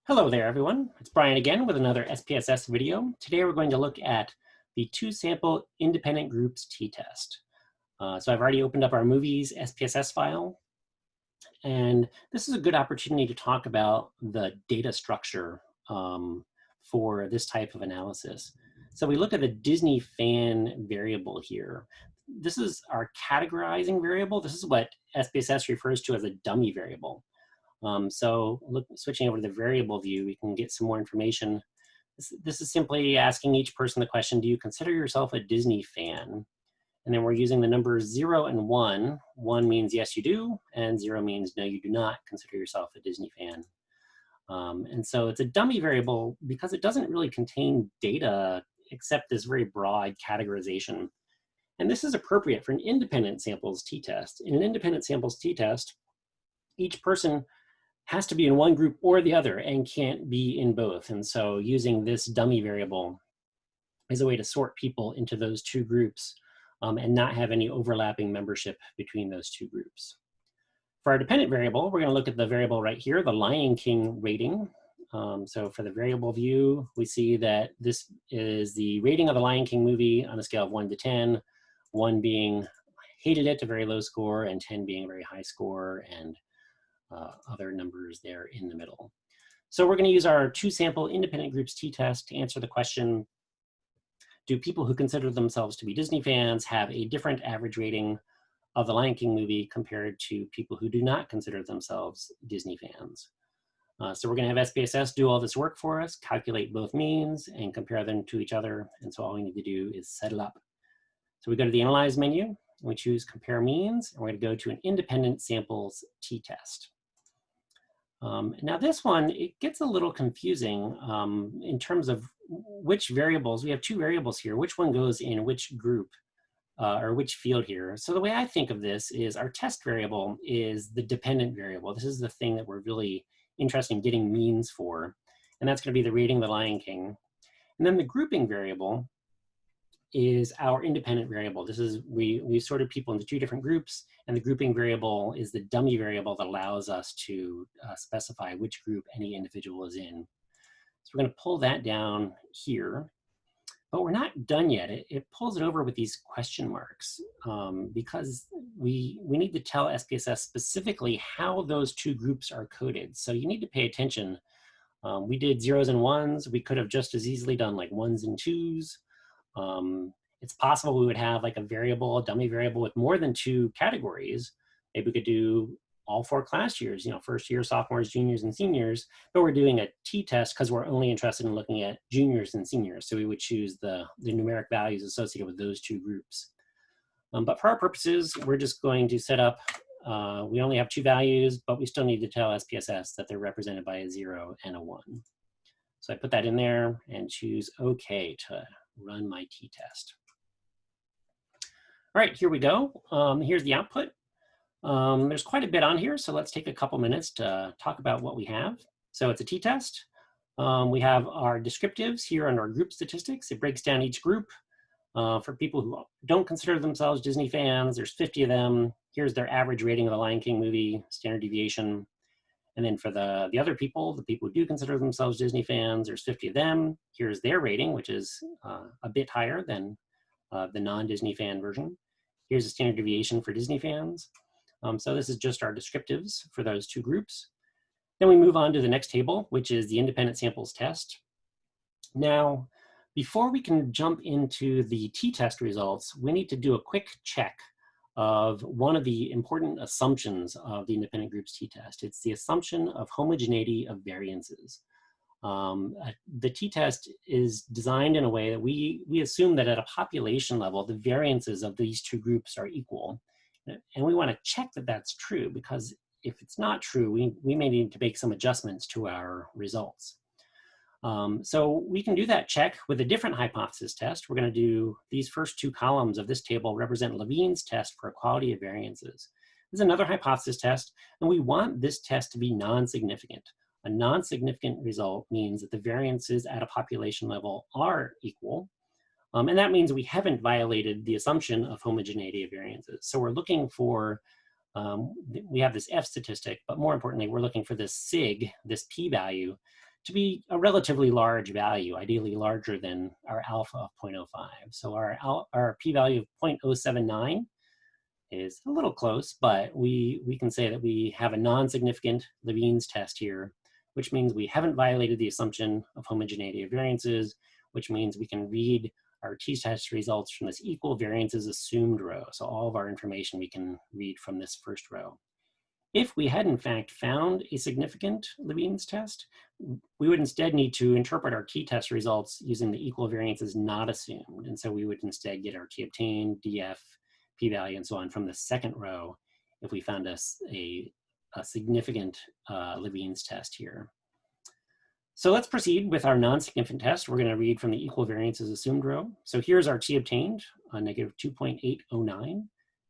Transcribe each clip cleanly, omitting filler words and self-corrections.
Hello there, everyone. It's Brian again with another SPSS video. Today we're going to look at the two-sample independent groups t-test. So I've already opened up our movies SPSS file, and this is a good opportunity to talk about the data structure for this type of analysis. So we look at the Disney fan variable here. This is our categorizing variable. This is what SPSS refers to as a dummy variable. Switching over to the variable view, we can get some more information. This is simply asking each person the question, do you consider yourself a Disney fan? And then we're using the numbers 0 and 1. 1 means yes, you do, and 0 means no, you do not consider yourself a Disney fan. And so it's a dummy variable because it doesn't really contain data except this very broad categorization. And this is appropriate for an independent samples t-test. In an independent samples t-test, each person has to be in one group or the other and can't be in both. And so using this dummy variable is a way to sort people into those two groups and not have any overlapping membership between those two groups. For our dependent variable, we're going to look at the variable right here, the Lion King rating. So for the variable view, we see that this is the rating of the Lion King movie on a scale of 1 to 10, 1 being hated it, a very low score, and 10 being a very high score, and other numbers there in the middle. So we're going to use our two-sample independent groups t-test to answer the question, do people who consider themselves to be Disney fans have a different average rating of the Lion King movie compared to people who do not consider themselves Disney fans? So we're going to have SPSS do all this work for us, calculate both means, and compare them to each other. And so all we need to do is set it up. So we go to the Analyze menu, and we choose Compare Means, and we're going to go to an Independent Samples t-test. Now this one, it gets a little confusing in terms of which variables. We have two variables here. Which one goes in which group or which field here? So the way I think of this is our test variable is the dependent variable. This is the thing that we're really interested in getting means for. And that's going to be the rating of the Lion King. And then the grouping variable is our independent variable. This is, we sorted people into two different groups, and the grouping variable is the dummy variable that allows us to specify which group any individual is in. So we're going to pull that down here, but we're not done yet. It pulls it over with these question marks because we need to tell SPSS specifically how those two groups are coded. So you need to pay attention. We did 0s and 1s. We could have just as easily done like 1s and 2s. It's possible we would have like a variable, a dummy variable with more than two categories. Maybe we could do all 4 class years, you know, first year, sophomores, juniors, and seniors, but we're doing a t-test because we're only interested in looking at juniors and seniors. So we would choose the numeric values associated with those two groups. But for our purposes, we're just going to set up, we only have 2 values, but we still need to tell SPSS that they're represented by a 0 and a 1. So I put that in there and choose OK to run my t-test. All right, here we go. Here's the output. There's quite a bit on here, so let's take a couple minutes to talk about what we have. So it's a t-test. We have our descriptives here under our group statistics. It breaks down each group. For people who don't consider themselves Disney fans, there's 50 of them. Here's their average rating of the Lion King movie, standard deviation. And then for the other people, the people who do consider themselves Disney fans, there's 50 of them. Here's their rating, which is a bit higher than the non-Disney fan version. Here's the standard deviation for Disney fans. So this is just our descriptives for those two groups. Then we move on to the next table, which is the independent samples test. Now, before we can jump into the t-test results, we need to do a quick check of one of the important assumptions of the independent groups t-test. It's the assumption of homogeneity of variances. The t-test is designed in a way that we assume that at a population level, the variances of these two groups are equal. And we want to check that that's true, because if it's not true, we may need to make some adjustments to our results. So we can do that check with a different hypothesis test. We're going to do these first 2 columns of this table represent Levene's test for equality of variances. This is another hypothesis test, and we want this test to be non-significant. A non-significant result means that the variances at a population level are equal. And that means we haven't violated the assumption of homogeneity of variances. So we're looking for, we have this F statistic, but more importantly, we're looking for this sig, this p-value, to be a relatively large value, ideally larger than our alpha of 0.05. So our p-value of 0.079 is a little close, but we can say that we have a non-significant Levene's test here, which means we haven't violated the assumption of homogeneity of variances, which means we can read our t-test results from this equal variances assumed row. So all of our information we can read from this first row. If we had in fact found a significant Levene's test, we would instead need to interpret our t-test results using the equal variances not assumed. And so we would instead get our t obtained, df, p-value, and so on from the second row if we found a significant Levene's test here. So let's proceed with our non-significant test. We're going to read from the equal variances assumed row. So here's our t obtained, negative 2.809.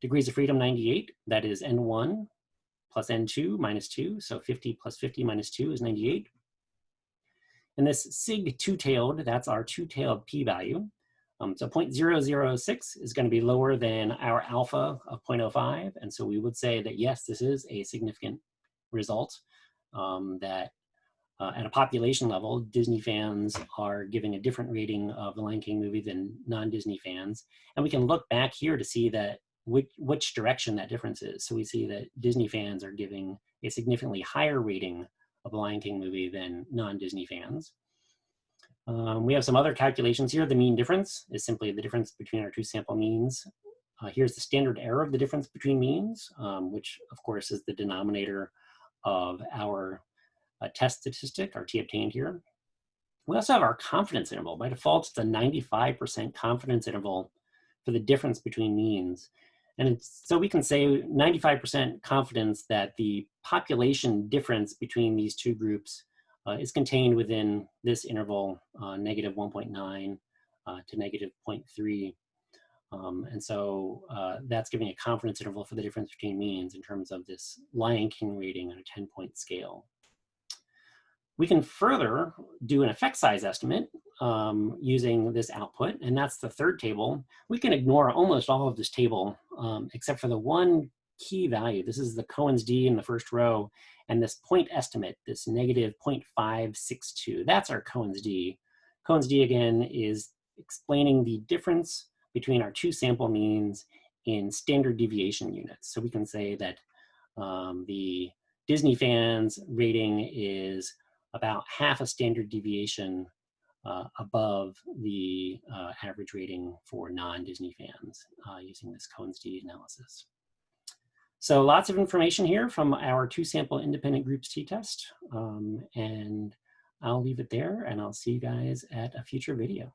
Degrees of freedom 98, that is n1 plus n2 minus 2. So 50 plus 50 minus 2 is 98. And this sig two-tailed, that's our two-tailed p-value. So 0.006 is going to be lower than our alpha of 0.05. And so we would say that, yes, this is a significant result, that at a population level, Disney fans are giving a different rating of the Lion King movie than non-Disney fans. And we can look back here to see that which direction that difference is. So we see that Disney fans are giving a significantly higher rating of the Lion King movie than non-Disney fans. We have some other calculations here. The mean difference is simply the difference between our two sample means. Here's the standard error of the difference between means, which of course is the denominator of our test statistic, our t obtained here. We also have our confidence interval. By default, it's a 95% confidence interval for the difference between means. And so we can say 95% confidence that the population difference between these two groups is contained within this interval, negative 1.9 to negative 0.3. And so that's giving a confidence interval for the difference between means in terms of this Lion King rating on a 10-point scale. We can further do an effect size estimate using this output, and that's the third table. We can ignore almost all of this table except for the one key value. This is the Cohen's d in the first row, and this point estimate, this negative 0.562. That's our Cohen's d. Cohen's d, again, is explaining the difference between our two sample means in standard deviation units. So we can say that the Disney fans rating is about half a standard deviation above the average rating for non-Disney fans using this Cohen's d analysis. So lots of information here from our two sample independent groups t-test, and I'll leave it there and I'll see you guys at a future video.